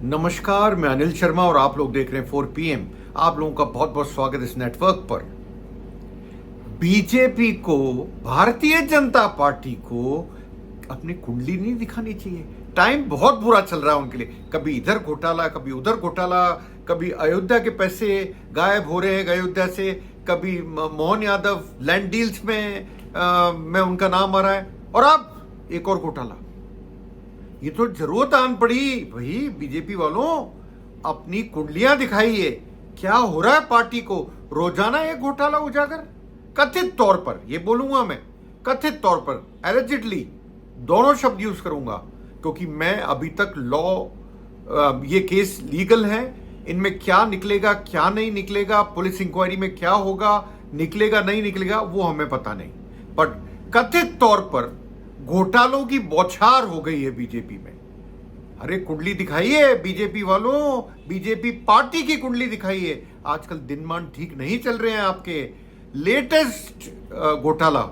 नमस्कार, मैं अनिल शर्मा और आप लोग देख रहे हैं 4PM। आप लोगों का बहुत बहुत स्वागत इस नेटवर्क पर। बीजेपी को, भारतीय जनता पार्टी को अपनी कुंडली नहीं दिखानी चाहिए। टाइम बहुत बुरा चल रहा है उनके लिए। कभी इधर घोटाला, कभी उधर घोटाला, कभी अयोध्या के पैसे गायब हो रहे हैं अयोध्या से, कभी मोहन यादव लैंड डील्स में उनका नाम आ रहा है, और अब एक और घोटाला। ये तो जरूरत आन पड़ी भाई। बीजेपी वालों, अपनी कुंडलियां दिखाइए। क्या हो रहा है पार्टी को? रोजाना एक घोटाला उजागर, कथित तौर पर, ये बोलूंगा मैं, कथित तौर पर, एलिजिडली, दोनों शब्द यूज करूंगा, क्योंकि मैं अभी तक ये केस लीगल है। इनमें क्या निकलेगा, क्या नहीं निकलेगा, पुलिस इंक्वायरी में क्या होगा, निकलेगा नहीं निकलेगा, वो हमें पता नहीं। बट कथित तौर पर घोटालों की बौछार हो गई है बीजेपी में। अरे कुंडली दिखाइए बीजेपी वालों, बीजेपी पार्टी की कुंडली दिखाइए। आजकल दिनमान ठीक नहीं चल रहे हैं आपके। लेटेस्ट घोटाला,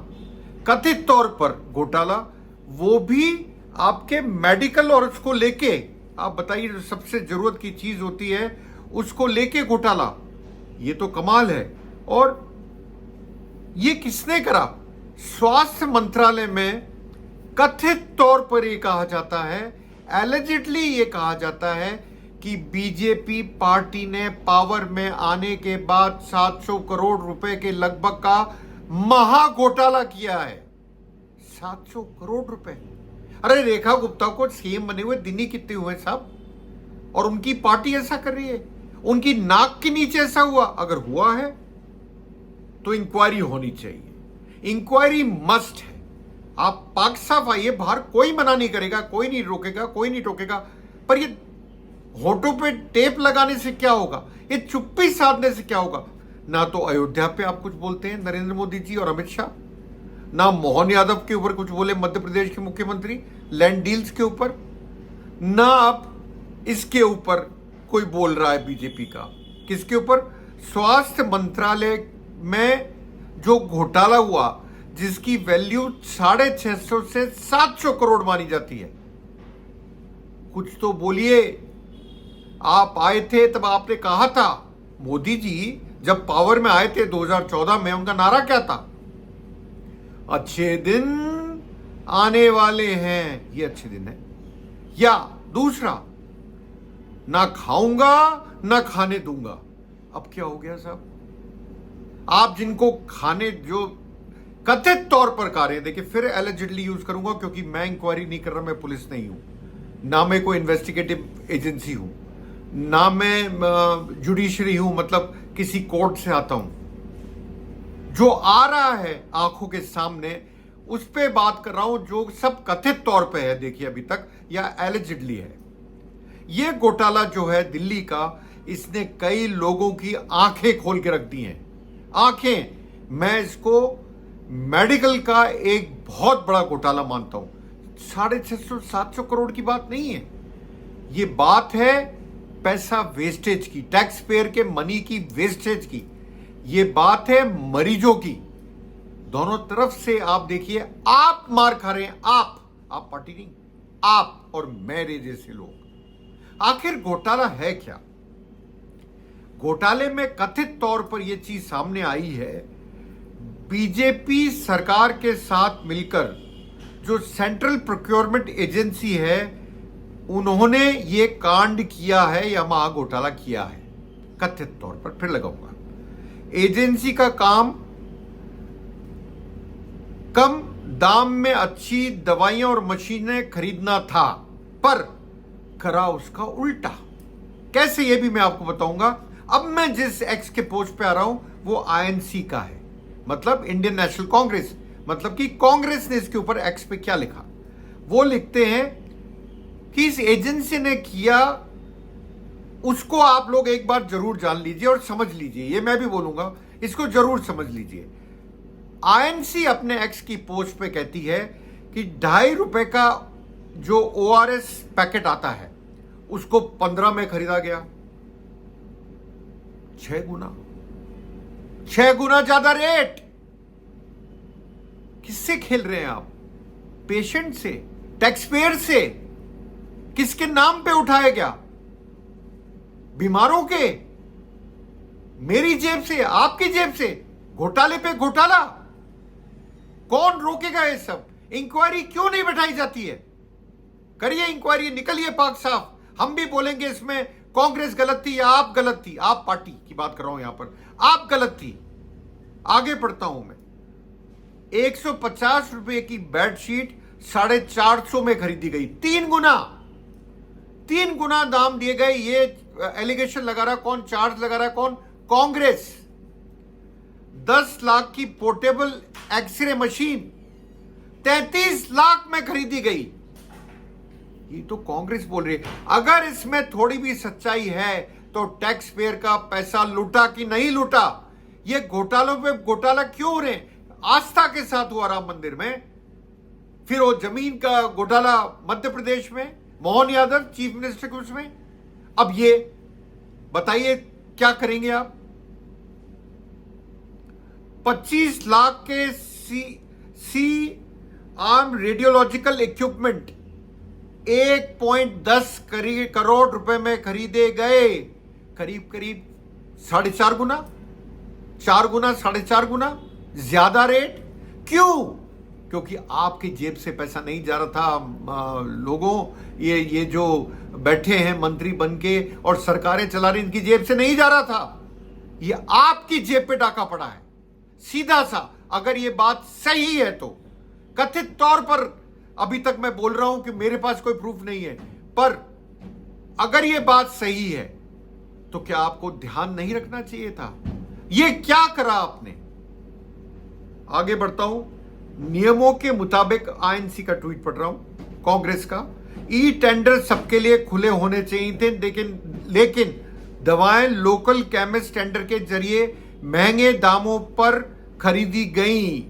कथित तौर पर घोटाला, वो भी आपके मेडिकल और उसको लेके, आप बताइए, जो सबसे जरूरत की चीज होती है उसको लेके घोटाला। ये तो कमाल है। और ये किसने करा? स्वास्थ्य मंत्रालय में कथित तौर पर यह कहा जाता है, एलिजिडली ये कहा जाता है कि बीजेपी पार्टी ने पावर में आने के बाद 700 करोड़ रुपए के लगभग का महा घोटाला किया है। 700 करोड़ रुपए। अरे रेखा गुप्ता को सीएम बने हुए दिन ही कितने हुए साहब, और उनकी पार्टी ऐसा कर रही है। उनकी नाक के नीचे ऐसा हुआ। अगर हुआ है तो इंक्वायरी होनी चाहिए। इंक्वायरी मस्ट है। आप पाक साफ आइए बाहर, कोई मना नहीं करेगा, कोई नहीं रोकेगा, कोई नहीं टोकेगा। पर ये होठों पे टेप लगाने से क्या होगा? ये चुप्पी साधने से क्या होगा? ना तो अयोध्या पे आप कुछ बोलते हैं नरेंद्र मोदी जी और अमित शाह, ना मोहन यादव के ऊपर कुछ बोले मध्य प्रदेश के मुख्यमंत्री लैंड डील्स के ऊपर, ना आप इसके ऊपर कोई बोल रहा है बीजेपी का। किसके ऊपर? स्वास्थ्य मंत्रालय में जो घोटाला हुआ, जिसकी वैल्यू 650 से 700 करोड़ मानी जाती है। कुछ तो बोलिए। आप आए थे तब आपने कहा था, मोदी जी जब पावर में आए थे 2014 में, उनका नारा क्या था? अच्छे दिन आने वाले हैं। ये अच्छे दिन है। या दूसरा, ना खाऊंगा ना खाने दूंगा। अब क्या हो गया साहब? आप जिनको खाने, जो कथित तौर पर कार्य, देखिए फिर एलिजिडली यूज करूंगा क्योंकि मैं इंक्वायरी नहीं कर रहा, मैं पुलिस नहीं हूं, ना मैं कोई इन्वेस्टिगेटिव एजेंसी हूं, ना मैं जुडिशरी हूं, मतलब किसी कोर्ट से आता हूं। जो आ रहा है आंखों के सामने उस पे बात कर रहा हूं, जो सब कथित तौर पे है, देखिए अभी तक, या एलिजिडली है। ये घोटाला जो है दिल्ली का, इसने कई लोगों की आंखें खोल के रख दी हैं। आंखें। मैं इसको मेडिकल का एक बहुत बड़ा घोटाला मानता हूं। 650-700 करोड़ की बात नहीं है। ये बात है पैसा वेस्टेज की, टैक्स पेयर के मनी की वेस्टेज की। ये बात है मरीजों की। दोनों तरफ से आप देखिए, आप मार खा रहे हैं। आप पार्टी नहीं, आप और मेरे जैसे लोग। आखिर घोटाला है क्या? घोटाले में कथित तौर पर यह चीज सामने आई है, बीजेपी सरकार के साथ मिलकर जो सेंट्रल प्रोक्योरमेंट एजेंसी है, उन्होंने ये कांड किया है या महा घोटाला किया है। कथित तौर पर फिर लगाऊंगा, एजेंसी का काम कम दाम में अच्छी दवाइयां और मशीनें खरीदना था, पर करा उसका उल्टा। कैसे, ये भी मैं आपको बताऊंगा। अब मैं जिस एक्स के पोस्ट पे आ रहा हूं वो आईएनसी का है, मतलब इंडियन नेशनल कांग्रेस, मतलब कि कांग्रेस ने इसके ऊपर एक्स पे क्या लिखा। वो लिखते हैं कि इस एजेंसी ने किया, उसको आप लोग एक बार जरूर जान लीजिए और समझ लीजिए। ये मैं भी बोलूंगा, इसको जरूर समझ लीजिए। आईएनसी अपने एक्स की पोस्ट पे कहती है कि 2.5 रुपए का जो ओआरएस पैकेट आता है उसको 15 में खरीदा गया। 6 गुना ज्यादा रेट। किससे खेल रहे हैं आप? पेशेंट से, टैक्स पेयर से। किसके नाम पे उठाया गया? बीमारों के, मेरी जेब से, आपकी जेब से घोटाले पे घोटाला। कौन रोकेगा ये सब? इंक्वायरी क्यों नहीं बैठाई जाती है? करिए इंक्वायरी, निकलिए पाक साफ। हम भी बोलेंगे इसमें कांग्रेस गलत थी या आप गलत थी। आप पार्टी की बात कर रहा हूं यहां पर, आप गलत थी। आगे बढ़ता हूं मैं। 150 रुपए की बेडशीट 450 में खरीदी गई, 3 गुना दाम दिए गए। ये एलिगेशन लगा रहा कौन? चार्ज लगा रहा कौन? कांग्रेस। 10 लाख की पोर्टेबल एक्सरे मशीन 33 लाख में खरीदी गई। ये तो कांग्रेस बोल रही है। अगर इसमें थोड़ी भी सच्चाई है तो टैक्स पेयर का पैसा लूटा कि नहीं लूटा? ये घोटालों पे घोटाला क्यों हो रहे हैं? आस्था के साथ हुआ राम मंदिर में, फिर वो जमीन का घोटाला मध्य प्रदेश में, मोहन यादव चीफ मिनिस्टर के उसमें। अब ये बताइए क्या करेंगे आप? 25 लाख के सी आर्म रेडियोलॉजिकल इक्विपमेंट 1.10 करोड़ रुपए में खरीदे गए। करीब करीब 4.5 गुना, 4 गुना, 4.5 गुना ज्यादा रेट। क्यों? क्योंकि आपकी जेब से पैसा नहीं जा रहा था। लोगों, ये जो बैठे हैं मंत्री बन के और सरकारें चला रही, इनकी जेब से नहीं जा रहा था। ये आपकी जेब पे डाका पड़ा है, सीधा सा। अगर ये बात सही है तो कथित तौर पर, अभी तक मैं बोल रहा हूं कि मेरे पास कोई प्रूफ नहीं है, पर अगर ये बात सही है तो क्या आपको ध्यान नहीं रखना चाहिए था? ये क्या करा आपने? आगे बढ़ता हूं। नियमों के मुताबिक, आईएनसी का ट्वीट पढ़ रहा हूं कांग्रेस का, ई टेंडर सबके लिए खुले होने चाहिए थे, लेकिन दवाएं लोकल केमिस्ट टेंडर के जरिए महंगे दामों पर खरीदी गई।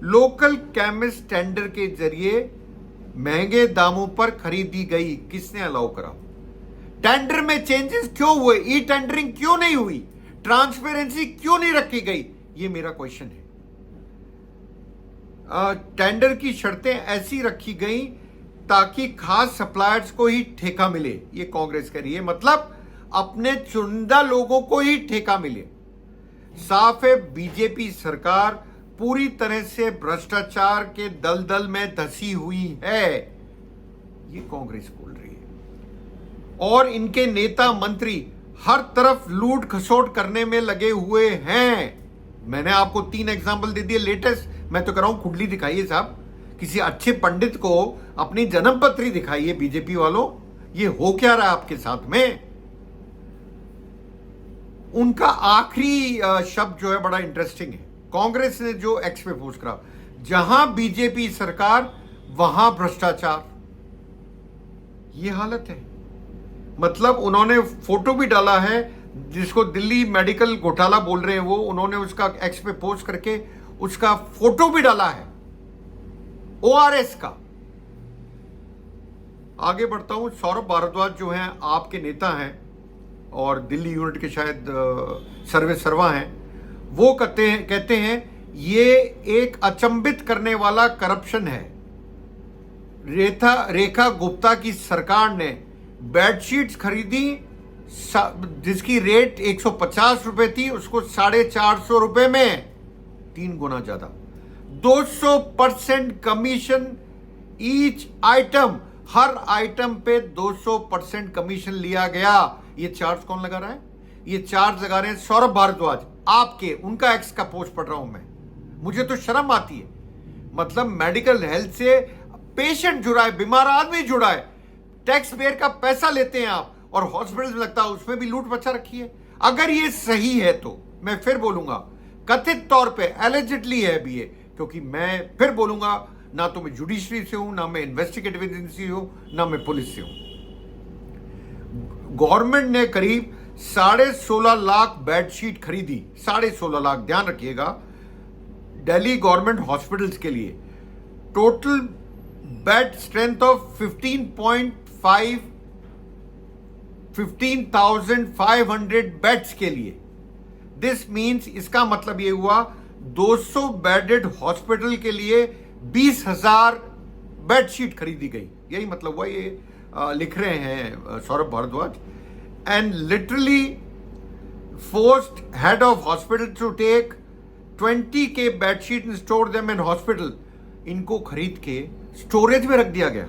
लोकल केमिस्ट टेंडर के जरिए महंगे दामों पर खरीदी गई। किसने अलाउ करा? टेंडर में चेंजेस क्यों हुए? ई टेंडरिंग क्यों नहीं हुई? ट्रांसपेरेंसी क्यों नहीं रखी गई? ये मेरा क्वेश्चन है। टेंडर की शर्तें ऐसी रखी गई ताकि खास सप्लायर्स को ही ठेका मिले। ये कांग्रेस कह रही है, मतलब अपने चुनिंदा लोगों को ही ठेका मिले। साफ है, बीजेपी सरकार पूरी तरह से भ्रष्टाचार के दलदल में धसी हुई है, ये कांग्रेस बोल रही है। और इनके नेता मंत्री हर तरफ लूट खसोट करने में लगे हुए हैं। मैंने आपको 3 एग्जाम्पल दे दिए लेटेस्ट। मैं तो कह रहा हूं कुंडली दिखाइए साहब, किसी अच्छे पंडित को अपनी जन्म पत्री दिखाइए। बीजेपी वालों, ये हो क्या रहा है आपके साथ में? उनका आखिरी शब्द जो है बड़ा इंटरेस्टिंग है। कांग्रेस ने जो एक्स पे पोस्ट करा, जहां बीजेपी सरकार वहां भ्रष्टाचार, ये हालत है। मतलब उन्होंने फोटो भी डाला है, जिसको दिल्ली मेडिकल घोटाला बोल रहे हैं वो, उन्होंने उसका एक्स पे पोस्ट करके उसका फोटो भी डाला है ओआरएस का। आगे बढ़ता हूं। सौरभ भारद्वाज जो हैं, आपके नेता हैं और दिल्ली यूनिट के शायद सर्वे सर्वा हैं, वो कहते हैं ये एक अचंभित करने वाला करप्शन है। रेखा गुप्ता की सरकार ने बेडशीट्स खरीदी जिसकी रेट 150 रुपए थी, उसको 450 रुपए में 3 गुना ज्यादा। 200% कमीशन ईच आइटम, हर आइटम पे 200% कमीशन लिया गया। ये चार्ज कौन लगा रहा है? ये चार्ज लगा रहे हैं सौरभ भारद्वाज, आपके, उनका एक्स का पोस्ट पढ़ रहा हूं मैं। मुझे तो शर्म आती है। मतलब मेडिकल हेल्थ से पेशेंट जुड़ा है, बीमार आदमी जुड़ा है, टैक्स पेयर का पैसा लेते हैं आप, और हॉस्पिटल में लगता है उसमें भी लूट मचा रखी है। अगर ये सही है तो मैं फिर बोलूंगा, कथित तौर पे एलिजिडली है भी ये, क्योंकि मैं फिर बोलूंगा, ना तो मैं जुडिशरी से हूं, ना मैं इन्वेस्टिगेटिव एजेंसी हूं, ना मैं पुलिस से हूं। गवर्नमेंट ने करीब 16.5 लाख बेडशीट खरीदी, 16.5 लाख, ध्यान रखिएगा, दिल्ली गवर्नमेंट हॉस्पिटल्स के लिए। Total bed strength of 15,500 beds के लिए। दिस मीन्स, इसका मतलब ये हुआ 200 बेडेड हॉस्पिटल के लिए 20,000 बेडशीट खरीदी गई। यही मतलब हुआ। ये लिख रहे हैं Saurabh Bhardwaj. and literally forced head of hospital to take 20K bedsheet and store them in hospital. इनको खरीद के स्टोरेज में रख दिया गया.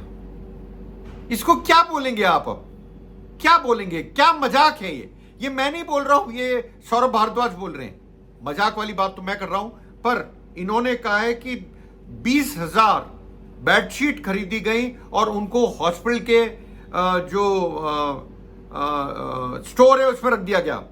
इसको क्या बोलेंगे आप? अब क्या बोलेंगे? क्या मजाक है ये मैं नहीं बोल रहा हूं, ये सौरभ भारद्वाज बोल रहे हैं. मजाक वाली बात तो मैं कर रहा हूं, पर इन्होंने कहा है कि 20,000 बेडशीट खरीदी गई और उनको हॉस्पिटल के जो स्टोर है उसमें रख दिया गया.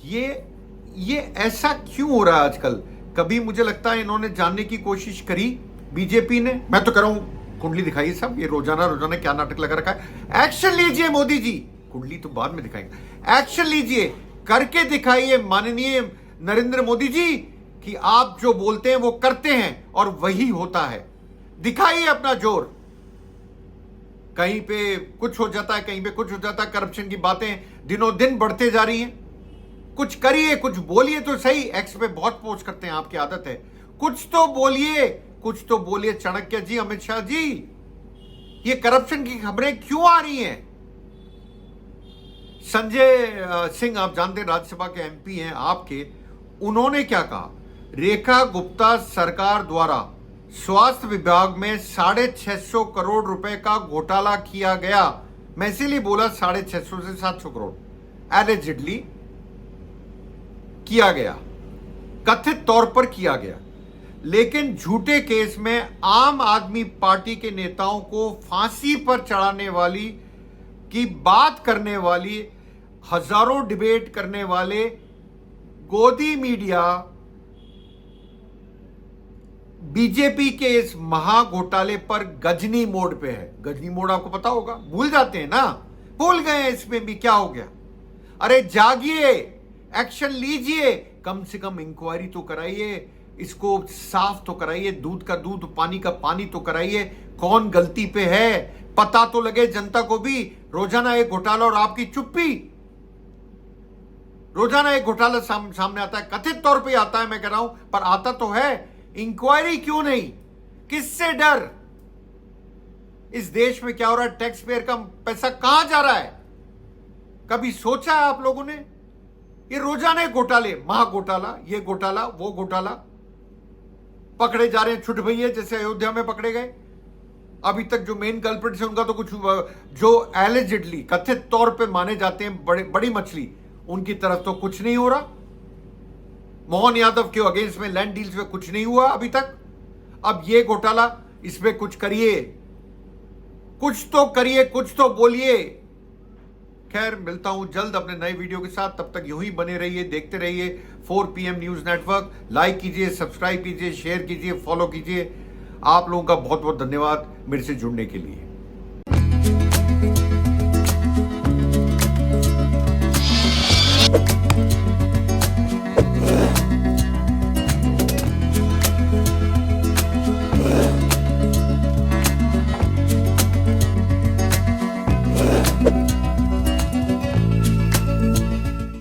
ये ऐसा क्यों हो रहा है आजकल? कभी मुझे लगता है इन्होंने जानने की कोशिश करी बीजेपी ने. मैं तो कह रहा हूं कुंडली दिखाइए सब, ये रोजाना क्या नाटक लगा रखा है. एक्शन लीजिए मोदी जी. कुंडली तो बाद में दिखाएंगे. एक्शन लीजिए, करके दिखाइए माननीय नरेंद्र मोदी जी कि आप जो बोलते हैं वो करते हैं और वही होता है. दिखाइए अपना जोर. कहीं पे कुछ हो जाता है, कहीं पे कुछ हो जाता है. करप्शन की बातें दिनों दिन बढ़ते जा रही हैं. कुछ करिए, कुछ बोलिए तो सही. एक्स पे बहुत पोस्ट करते हैं, आपकी आदत है. कुछ तो बोलिए, कुछ तो बोलिए. चाणक्य जी, अमित शाह जी, ये करप्शन की खबरें क्यों आ रही हैं? संजय सिंह, आप जानते हैं राज्यसभा के एमपी हैं आपके, उन्होंने क्या कहा? रेखा गुप्ता सरकार द्वारा स्वास्थ्य विभाग में 650 करोड़ रुपए का घोटाला किया गया. मैं इसीलिए बोला 650 से 700 करोड़ एलिजिडली किया गया, कथित तौर पर किया गया. लेकिन झूठे केस में आम आदमी पार्टी के नेताओं को फांसी पर चढ़ाने वाली की बात करने वाली, हजारों डिबेट करने वाले गोदी मीडिया बीजेपी के इस महा घोटाले पर गजनी मोड पे है. गजनी मोड आपको पता होगा, भूल जाते हैं ना, भूल गए इसमें भी क्या हो गया. अरे जागिए, एक्शन लीजिए. कम से कम इंक्वायरी तो कराइए, इसको साफ तो कराइए. दूध का दूध, पानी का पानी तो कराइए. कौन गलती पे है पता तो लगे जनता को भी. रोजाना एक घोटाला और आपकी चुप्पी. रोजाना एक घोटाला सामने आता है, कथित तौर पे आता है, मैं कह रहा हूं, पर आता तो है. इंक्वायरी क्यों नहीं? किससे डर? इस देश में क्या हो रहा है? टैक्स पेयर का पैसा कहां जा रहा है? कभी सोचा है आप लोगों ने? ये रोजाना घोटाले, महा घोटाला, ये घोटाला, वो घोटाला. पकड़े जा रहे हैं छुट भैया, जैसे अयोध्या में पकड़े गए. अभी तक जो मेन कल्प्रिट्स है उनका तो कुछ, जो एलिजिडली कथित तौर पे माने जाते हैं बड़ी मछली, उनकी तरफ तो कुछ नहीं हो रहा. मोहन यादव के अगेंस्ट में लैंड डील्स में कुछ नहीं हुआ अभी तक. अब ये घोटाला, इसमें कुछ करिए, कुछ तो करिए, कुछ तो बोलिए. खैर, मिलता हूं जल्द अपने नए वीडियो के साथ. तब तक यूं ही बने रहिए, देखते रहिए 4 PM न्यूज नेटवर्क. लाइक कीजिए, सब्सक्राइब कीजिए, शेयर कीजिए, फॉलो कीजिए. आप लोगों का बहुत बहुत धन्यवाद मेरे से जुड़ने के लिए.